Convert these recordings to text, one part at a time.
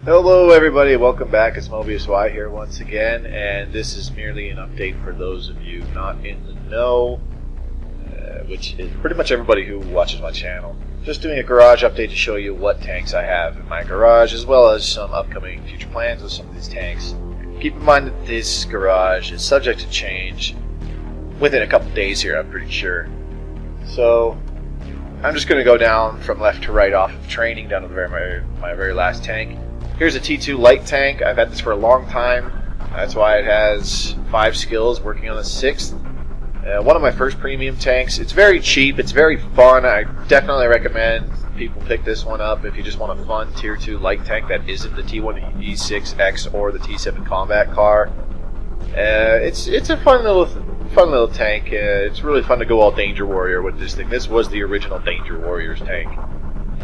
Hello everybody, welcome back. It's Mobius Y here once again, and this is merely an update for those of you not in the know, which is pretty much everybody who watches my channel. Just doing a garage update to show you what tanks I have in my garage, as well as some upcoming future plans with some of these tanks. Keep in mind that this garage is subject to change within a couple days here, I'm pretty sure. So I'm just going to go down from left to right off of training down to my very last tank. Here's a T2 light tank. I've had this for a long time. That's why it has 5 skills, working on the 6th. One of my first premium tanks. It's very cheap. It's very fun. I definitely recommend people pick this one up if you just want a fun Tier 2 light tank that isn't the T1E6X or the T7 combat car. It's a fun little tank. It's really fun to go all Danger Warrior with this thing. This was the original Danger Warriors tank.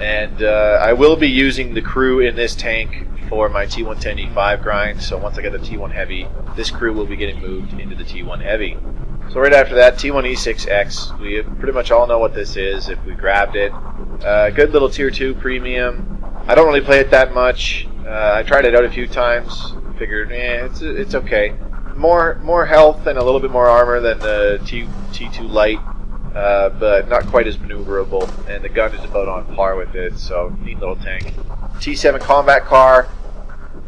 And I will be using the crew in this tank for my T110E5 grind, so once I get the T1 Heavy, this crew will be getting moved into the T1 Heavy. So right after that, T1E6X, we pretty much all know what this is if we grabbed it. Good little Tier 2 premium. I don't really play it that much. I tried it out a few times, figured, it's okay. More health and a little bit more armor than the T2 Light. But not quite as maneuverable, and the gun is about on par with it, so neat little tank. T7 combat car.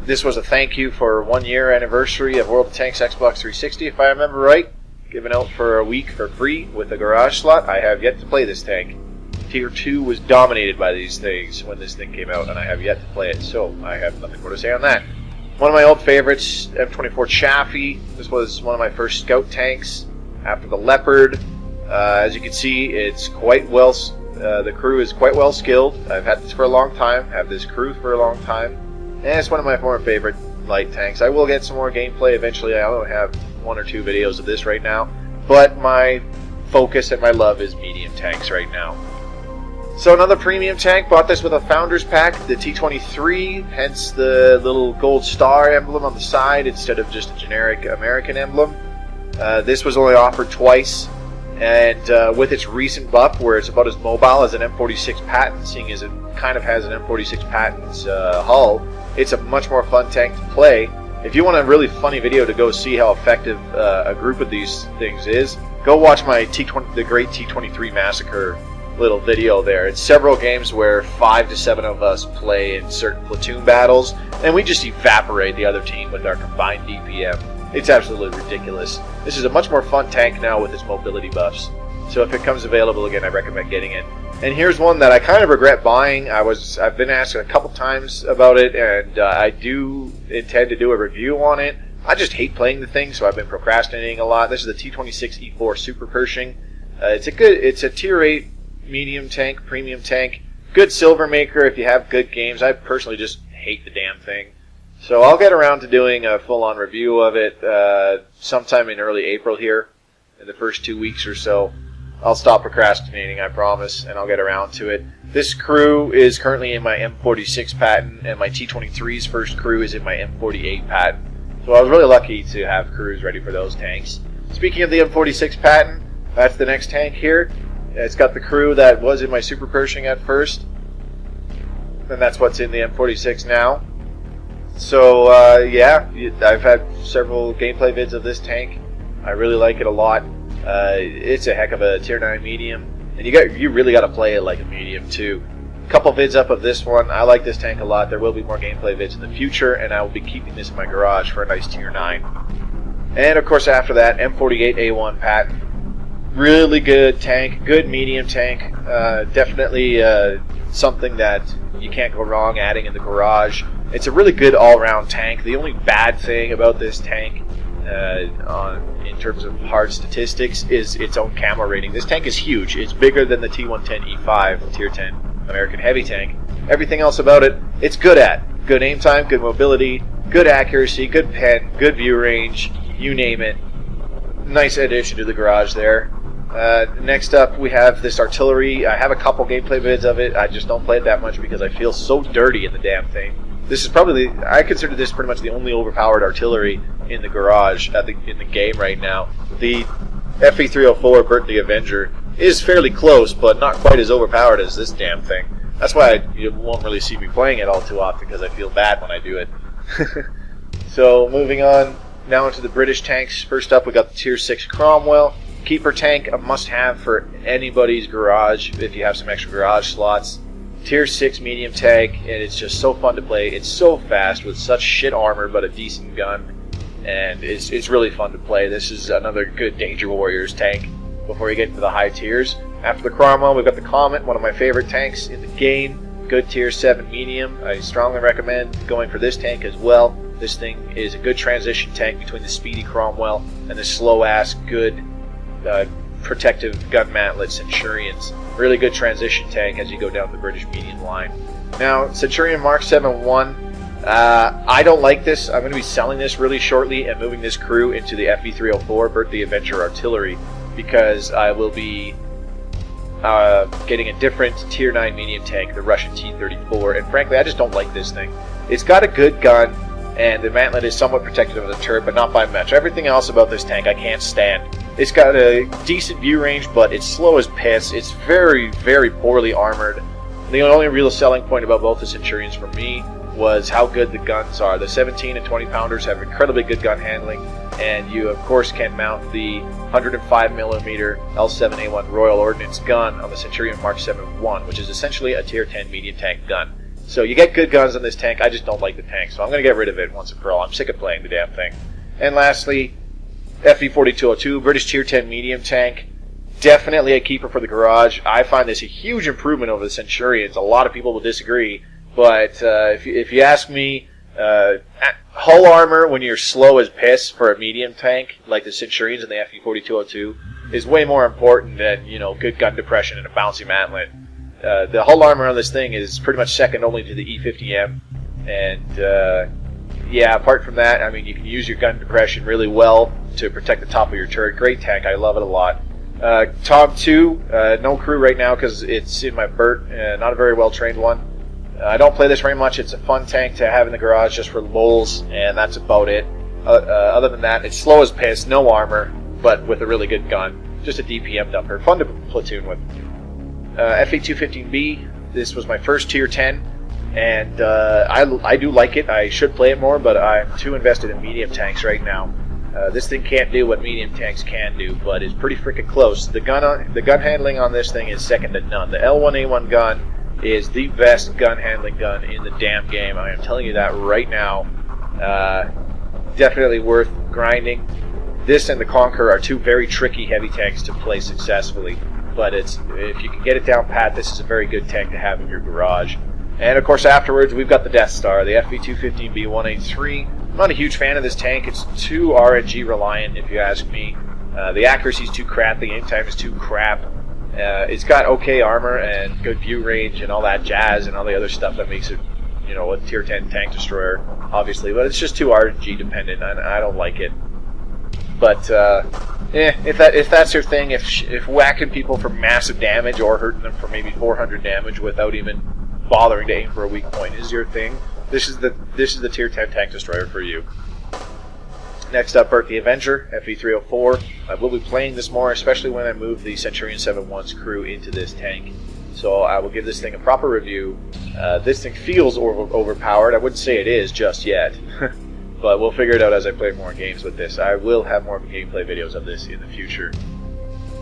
This was a thank you for 1 year anniversary of World of Tanks Xbox 360, if I remember right. Given out for a week for free with a garage slot. I have yet to play this tank. Tier 2 was dominated by these things when this thing came out, and I have yet to play it, so I have nothing more to say on that. One of my old favorites, M24 Chaffee. This was one of my first scout tanks after the Leopard. As you can see, it's quite well. The crew is quite well skilled. I've had this for a long time. Have this crew for a long time, and it's one of my more favorite light tanks. I will get some more gameplay eventually. I only have 1 or 2 videos of this right now, but my focus and my love is medium tanks right now. So another premium tank. Bought this with a Founders Pack, the T23, hence the little gold star emblem on the side instead of just a generic American emblem. This was only offered twice. And with its recent buff, where it's about as mobile as an M46 Patton, seeing as it kind of has an M46 Patton's hull, it's a much more fun tank to play. If you want a really funny video to go see how effective a group of these things is, go watch my the Great T23 Massacre little video there. It's several games where 5 to 7 of us play in certain platoon battles, and we just evaporate the other team with our combined DPM. It's absolutely ridiculous. This is a much more fun tank now with its mobility buffs. So if it comes available again, I recommend getting it. And here's one that I kind of regret buying. I've been asked a couple times about it, and I do intend to do a review on it. I just hate playing the thing, so I've been procrastinating a lot. This is the T26E4 Super Pershing. It's a Tier 8 medium tank, premium tank. Good silver maker if you have good games. I personally just hate the damn thing. So I'll get around to doing a full-on review of it sometime in early April here, in the first 2 weeks or so. I'll stop procrastinating, I promise, and I'll get around to it. This crew is currently in my M46 Patton, and my T23's first crew is in my M48 Patton. So I was really lucky to have crews ready for those tanks. Speaking of the M46 Patton, that's the next tank here. It's got the crew that was in my Super Pershing at first, and that's what's in the M46 now. So, yeah, I've had several gameplay vids of this tank. I really like it a lot. It's a heck of a Tier 9 medium, and you really got to play it like a medium, too. A couple vids up of this one. I like this tank a lot. There will be more gameplay vids in the future, and I will be keeping this in my garage for a nice Tier 9. And, of course, after that, M48A1 Patton. Really good tank, good medium tank. Definitely something that you can't go wrong adding in the garage. It's a really good all-round tank. The only bad thing about this tank, in terms of hard statistics, is its own camo rating. This tank is huge. It's bigger than the T110E5 Tier 10 American Heavy tank. Everything else about it, it's good at. Good aim time, good mobility, good accuracy, good pen, good view range, you name it. Nice addition to the garage there. Next up, we have this artillery. I have a couple gameplay vids of it. I just don't play it that much because I feel so dirty in the damn thing. This is probably I consider this pretty much the only overpowered artillery in the garage in the game right now. The FE304 Bert the Avenger is fairly close, but not quite as overpowered as this damn thing. That's why you won't really see me playing it all too often, because I feel bad when I do it. So moving on now into the British tanks. First up, we got the Tier 6 Cromwell. Keeper tank, a must-have for anybody's garage if you have some extra garage slots. Tier 6 medium tank, and it's just so fun to play. It's so fast with such shit armor but a decent gun, and it's really fun to play. This is another good Danger Warriors tank before you get into the high tiers. After the Cromwell, we've got the Comet, one of my favorite tanks in the game. Good Tier 7 medium. I strongly recommend going for this tank as well. This thing is a good transition tank between the speedy Cromwell and the slow-ass, good protective gun mantlet Centurions. Really good transition tank as you go down the British medium line. Now, Centurion Mark 7-1. I don't like this. I'm going to be selling this really shortly and moving this crew into the FV304, Bert the Avenger Artillery, because I will be getting a different Tier 9 medium tank, the Russian T-34, and frankly, I just don't like this thing. It's got a good gun, and the mantlet is somewhat protected of the turret, but not by much. Everything else about this tank I can't stand. It's got a decent view range, but it's slow as piss. It's very, very poorly armored. The only real selling point about both the Centurions for me was how good the guns are. The 17 and 20 pounders have incredibly good gun handling, and you of course can mount the 105mm L7A1 Royal Ordnance gun on the Centurion Mark 7-1, which is essentially a Tier 10 medium tank gun. So you get good guns on this tank. I just don't like the tank, so I'm going to get rid of it once and for all. I'm sick of playing the damn thing. And lastly, FV4202, British Tier 10 medium tank. Definitely a keeper for the garage. I find this a huge improvement over the Centurions. A lot of people will disagree, but if you ask me, hull armor when you're slow as piss for a medium tank like the Centurions and the FV4202 is way more important than, you know, good gun depression and a bouncy mantlet. The hull armor on this thing is pretty much second only to the E50M, and yeah, apart from that, I mean, you can use your gun depression really well to protect the top of your turret. Great tank, I love it a lot. Tom 2, no crew right now because it's in my Bert, not a very well trained one. I don't play this very much. It's a fun tank to have in the garage just for lulz, and that's about it. Other than that, it's slow as piss, no armor, but with a really good gun. Just a DPM dumper, fun to platoon with. FA215B, this was my first Tier 10, and I do like it. I should play it more, but I'm too invested in medium tanks right now. This thing can't do what medium tanks can do, but it's pretty freaking close. The gun handling on this thing is second to none. The L1A1 gun is the best gun handling gun in the damn game. I am telling you that right now. Definitely worth grinding. This and the Conqueror are two very tricky heavy tanks to play successfully, but if you can get it down pat, this is a very good tank to have in your garage. And of course afterwards we've got the Death Star, the FV215B183. I'm not a huge fan of this tank. It's too RNG reliant if you ask me. The accuracy is too crap, the aim time is too crap. It's got okay armor and good view range and all that jazz and all the other stuff that makes it, you know, a Tier 10 tank destroyer, obviously, but it's just too RNG dependent, and I don't like it. But if that's your thing, if whacking people for massive damage or hurting them for maybe 400 damage without even bothering to aim for a weak point is your thing, this is the Tier 10 tank destroyer for you. Next up, Bert the Avenger, FV304. I will be playing this more, especially when I move the Centurion 7-1's crew into this tank. So I will give this thing a proper review. This thing feels overpowered. I wouldn't say it is just yet. But we'll figure it out as I play more games with this. I will have more gameplay videos of this in the future.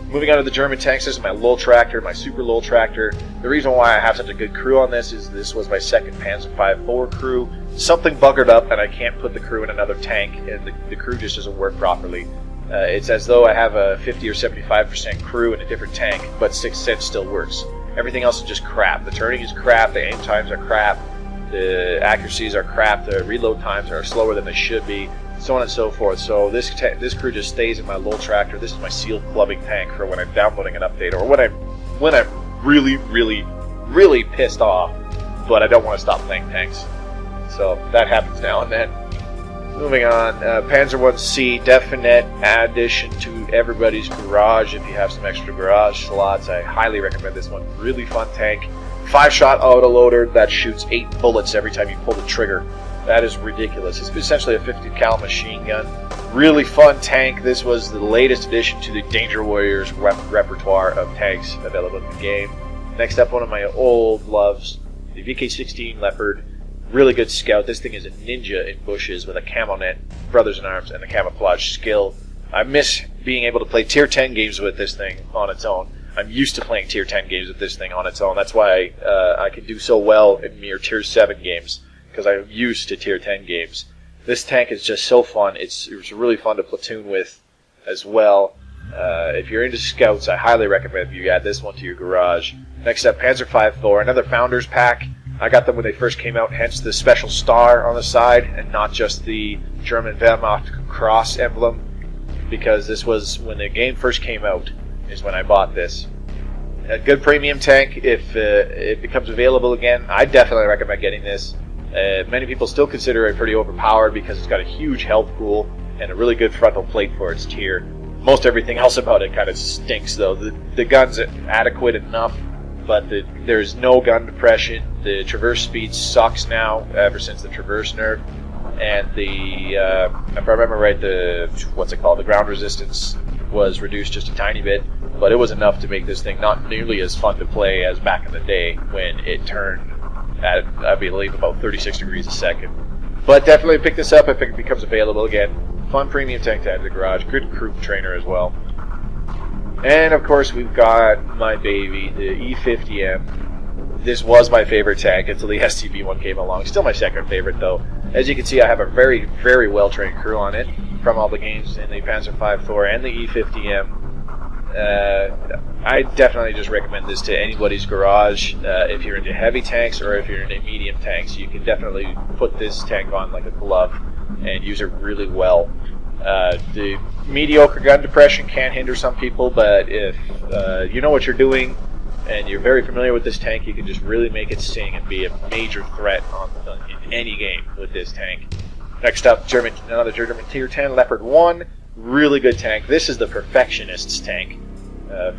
Moving on to the German tanks, this is my Lul Tractor, my Super Lul Tractor. The reason why I have such a good crew on this is this was my second Panzer 5-4 crew. Something buggered up and I can't put the crew in another tank, and the crew just doesn't work properly. It's as though I have a 50 or 75% crew in a different tank, but 6th Sense still works. Everything else is just crap. The turning is crap, the aim times are crap, the accuracies are crap, the reload times are slower than they should be, so on and so forth. So this crew just stays in my Lul Tractor. This is my sealed clubbing tank for when I'm downloading an update or when I'm really, really, really pissed off, but I don't want to stop playing tanks. So that happens now and then. Moving on, Panzer 1C, definite addition to everybody's garage if you have some extra garage slots. I highly recommend this one. Really fun tank. 5-shot autoloader that shoots 8 bullets every time you pull the trigger. That is ridiculous. It's essentially a 50 cal machine gun. Really fun tank. This was the latest addition to the Danger Warriors repertoire of tanks available in the game. Next up, one of my old loves, the VK-16 Leopard. Really good scout. This thing is a ninja in bushes with a camo net, brothers in arms, and a camouflage skill. I miss being able to play tier 10 games with this thing on its own. I'm used to playing tier 10 games with this thing on its own. That's why I can do so well in mere tier 7 games, because I'm used to tier 10 games. This tank is just so fun. It's really fun to platoon with as well. If you're into scouts, I highly recommend you add this one to your garage. Next up, Panzer V Thor, another Founders pack. I got them when they first came out, hence the special star on the side, and not just the German Wehrmacht cross emblem, because this was when the game first came out, is when I bought this. A good premium tank, if it becomes available again, I definitely recommend getting this. Many people still consider it pretty overpowered because it's got a huge health pool and a really good frontal plate for its tier. Most everything else about it kind of stinks, though. The gun's adequate enough, but there's no gun depression. The traverse speed sucks now, ever since the traverse nerf. And if I remember right, the ground resistance was reduced just a tiny bit, but it was enough to make this thing not nearly as fun to play as back in the day when it turned at, I believe, about 36 degrees a second. But definitely pick this up if it becomes available again. Fun premium tank to add to the garage. Good crew trainer as well. And of course we've got my baby, the E50M. This was my favorite tank until the STB one came along. Still my second favorite though. As you can see, I have a very, very well-trained crew on it from all the games in the Panzer V Thor and the E50M. I definitely just recommend this to anybody's garage. If you're into heavy tanks or if you're into medium tanks, you can definitely put this tank on like a glove and use it really well. The mediocre gun depression can hinder some people, but if you know what you're doing and you're very familiar with this tank, you can just really make it sing and be a major threat in any game with this tank. Next up, another German Tier 10 Leopard 1. Really good tank. This is the perfectionist's tank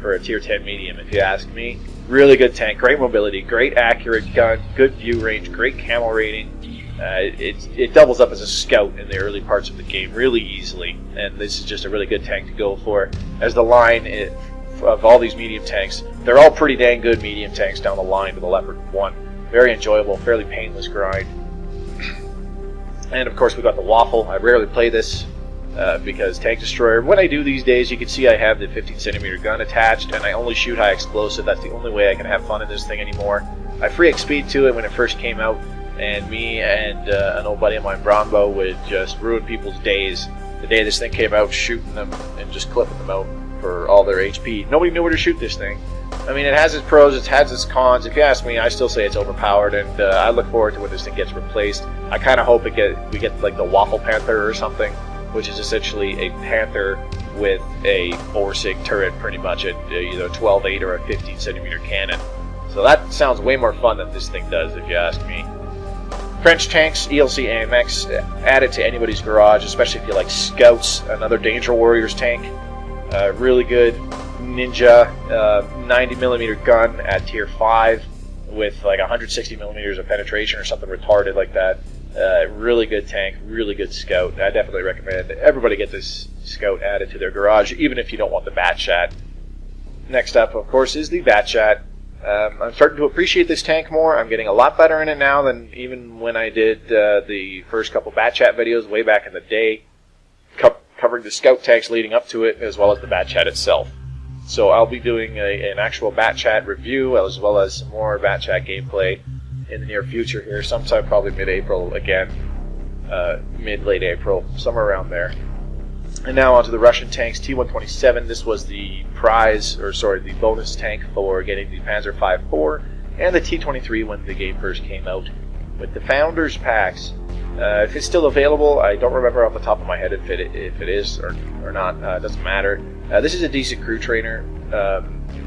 for a Tier 10 medium, if you ask me. Really good tank, great mobility, great accurate gun, good view range, great camo rating. It doubles up as a scout in the early parts of the game really easily, and this is just a really good tank to go for. As the line of all these medium tanks, they're all pretty dang good medium tanks down the line to the Leopard 1. Very enjoyable, fairly painless grind. And of course we got the Waffle. I rarely play this because Tank Destroyer, when I do these days, you can see I have the 15cm gun attached and I only shoot high explosive. That's the only way I can have fun in this thing anymore. I free XP'd to it when it first came out, and me and an old buddy of mine, Brombo, would just ruin people's days. The day this thing came out, shooting them and just clipping them out for all their HP. Nobody knew where to shoot this thing. I mean, it has its pros, it has its cons. If you ask me, I still say it's overpowered, and I look forward to when this thing gets replaced. I kind of hope we get like the Waffle Panther or something, which is essentially a Panther with a Borsig turret, pretty much at either a 12-8 or a 15cm cannon. So that sounds way more fun than this thing does, if you ask me. French tanks, ELC AMX, add it to anybody's garage, especially if you like scouts. Another Danger Warriors tank, really good ninja 90mm gun at tier 5 with like 160mm of penetration or something retarded like that. Really good tank, really good scout. I definitely recommend everybody get this scout added to their garage, even if you don't want the Batchat. Next up, of course, is the Batchat. I'm starting to appreciate this tank more. I'm getting a lot better in it now than even when I did the first couple Batchat videos way back in the day, covering the scout tanks leading up to it, as well as the Batchat itself. So I'll be doing an actual Batchat review, as well as some more Batchat gameplay in the near future here, sometime probably mid-April again, mid-late April, somewhere around there. And now onto the Russian tanks, T-127. This was the the bonus tank for getting the Panzer V Thor and the T-23 when the game first came out with the Founders packs. If it's still available, I don't remember off the top of my head if it is or not. It doesn't matter. This is a decent crew trainer,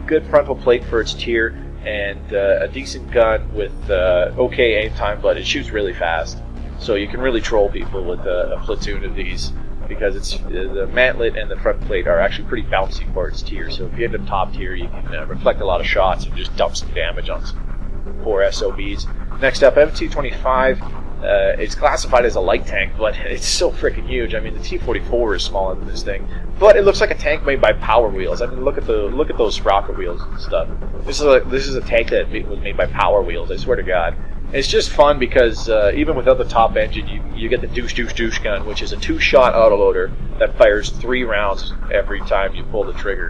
good frontal plate for its tier, and a decent gun with okay aim time, but it shoots really fast. So you can really troll people with a platoon of these, because the mantlet and the front plate are actually pretty bouncy for its tier. So if you end up top tier, you can reflect a lot of shots and just dump some damage on some poor SOBs. Next up, M225. It's classified as a light tank, but it's so freaking huge. I mean, the T-44 is smaller than this thing, but it looks like a tank made by Power Wheels. I mean, look at those sprocket wheels and stuff. This is a tank that was made by Power Wheels. I swear to God. It's just fun because even without the top engine, you get the douche gun, which is a 2-shot autoloader that fires 3 rounds every time you pull the trigger,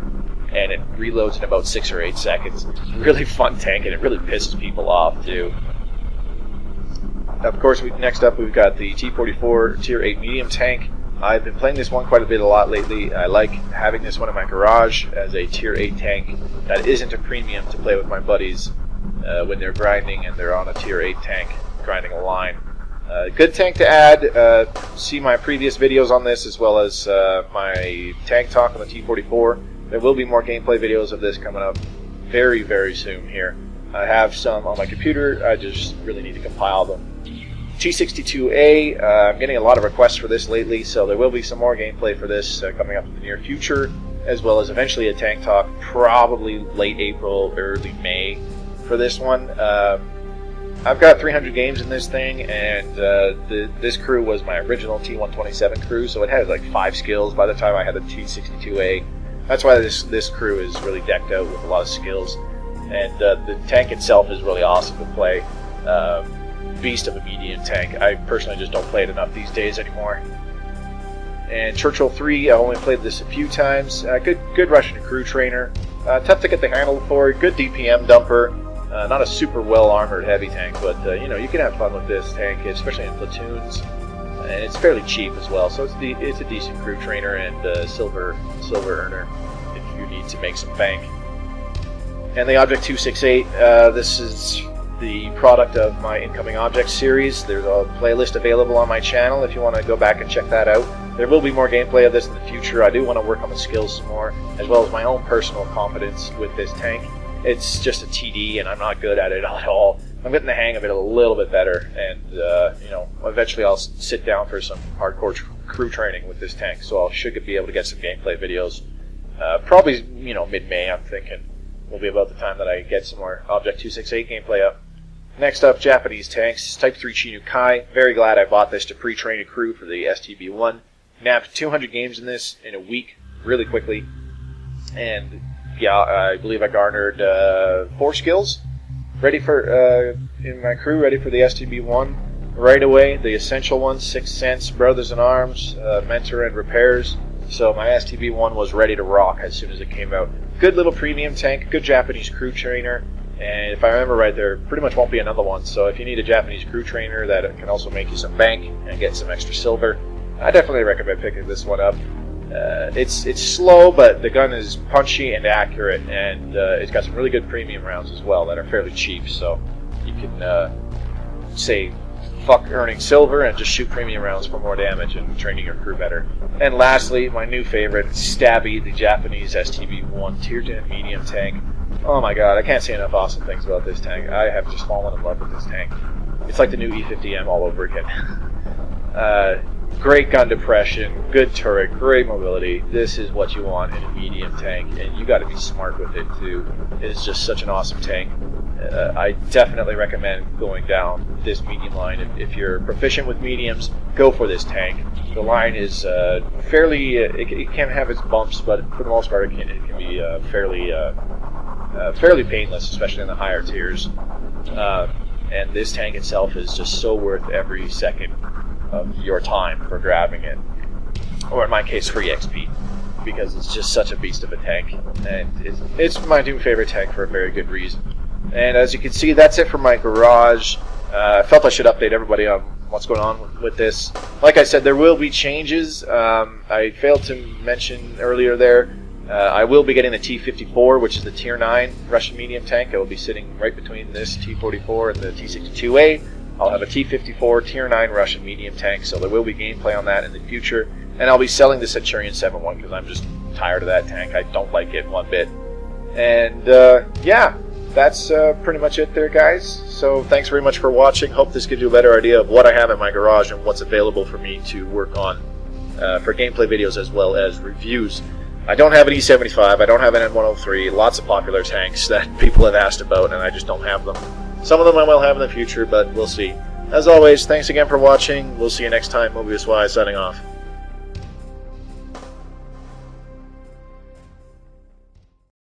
and it reloads in about 6 or 8 seconds. Really fun tank, and it really pisses people off too. Of course, next up we've got the T-44 Tier 8 medium tank. I've been playing this one quite a lot lately. I like having this one in my garage as a Tier 8 tank that isn't a premium to play with my buddies when they're grinding and they're on a Tier 8 tank grinding a line. Good tank to add. See my previous videos on this as well as my tank talk on the T-44. There will be more gameplay videos of this coming up very, very soon here. I have some on my computer. I just really need to compile them. T-62A, I'm getting a lot of requests for this lately, so there will be some more gameplay for this coming up in the near future, as well as eventually a tank talk, probably late April, early May for this one. I've got 300 games in this thing, and this crew was my original T-127 crew, so it had like 5 skills by the time I had the T-62A. That's why this crew is really decked out with a lot of skills, and the tank itself is really awesome to play. Beast of a medium tank. I personally just don't play it enough these days anymore. And Churchill 3, I only played this a few times. Good Russian crew trainer. Tough to get the handle for. Good DPM dumper. Not a super well armored heavy tank, but you can have fun with this tank, especially in platoons. And it's fairly cheap as well, so it's a decent crew trainer and silver earner if you need to make some bank. And the Object 268. This is the product of my Incoming Objects series. There's a playlist available on my channel if you want to go back and check that out. There will be more gameplay of this in the future. I do want to work on the skills some more, as well as my own personal competence with this tank. It's just a TD, and I'm not good at it at all. I'm getting the hang of it a little bit better, and eventually I'll sit down for some hardcore crew training with this tank, so I should be able to get some gameplay videos. Probably, mid-May, I'm thinking, will be about the time that I get some more Object 268 gameplay up. Next up, Japanese tanks, Type 3 Chinook. Very glad I bought this to pre-train a crew for the STB-1. Nabbed 200 games in this in a week, really quickly. And yeah, I believe I garnered 4 skills ready for in my crew, ready for the STB-1 right away. The essential ones: 6th Sense, Brothers in Arms, Mentor, and Repairs. So my STB-1 was ready to rock as soon as it came out. Good little premium tank, good Japanese crew trainer. And if I remember right, there pretty much won't be another one. So if you need a Japanese crew trainer that can also make you some bank and get some extra silver, I definitely recommend picking this one up. It's slow, but the gun is punchy and accurate, and it's got some really good premium rounds as well that are fairly cheap. So you can say fuck earning silver and just shoot premium rounds for more damage and training your crew better. And lastly, my new favorite, Stabby, the Japanese STB-1 Tier 10 medium tank. Oh my god, I can't say enough awesome things about this tank. I have just fallen in love with this tank. It's like the new E50M all over again. Great gun depression, good turret, great mobility. This is what you want in a medium tank, and you got to be smart with it too. It is just such an awesome tank. I definitely recommend going down this medium line. If you're proficient with mediums, go for this tank. The line is fairly, it can have its bumps, but for the most part it can be fairly painless, especially in the higher tiers. And this tank itself is just so worth every second of your time for grabbing it, or in my case, free XP, because it's just such a beast of a tank, and it's my new favorite tank for a very good reason. And as you can see, that's it for my garage. I felt I should update everybody on what's going on with this. Like I said, there will be changes. I failed to mention earlier there, I will be getting the T-54, which is the Tier 9 Russian medium tank. It will be sitting right between this T-44 and the T-62A. I'll have a T-54 Tier 9 Russian medium tank, so there will be gameplay on that in the future. And I'll be selling the Centurion 7-1 because I'm just tired of that tank. I don't like it one bit. And yeah, that's pretty much it there, guys. So thanks very much for watching. Hope this gives you a better idea of what I have in my garage and what's available for me to work on for gameplay videos as well as reviews. I don't have an E75, I don't have an N103, lots of popular tanks that people have asked about, and I just don't have them. Some of them I will have in the future, but we'll see. As always, thanks again for watching. We'll see you next time. Mobius Y signing off.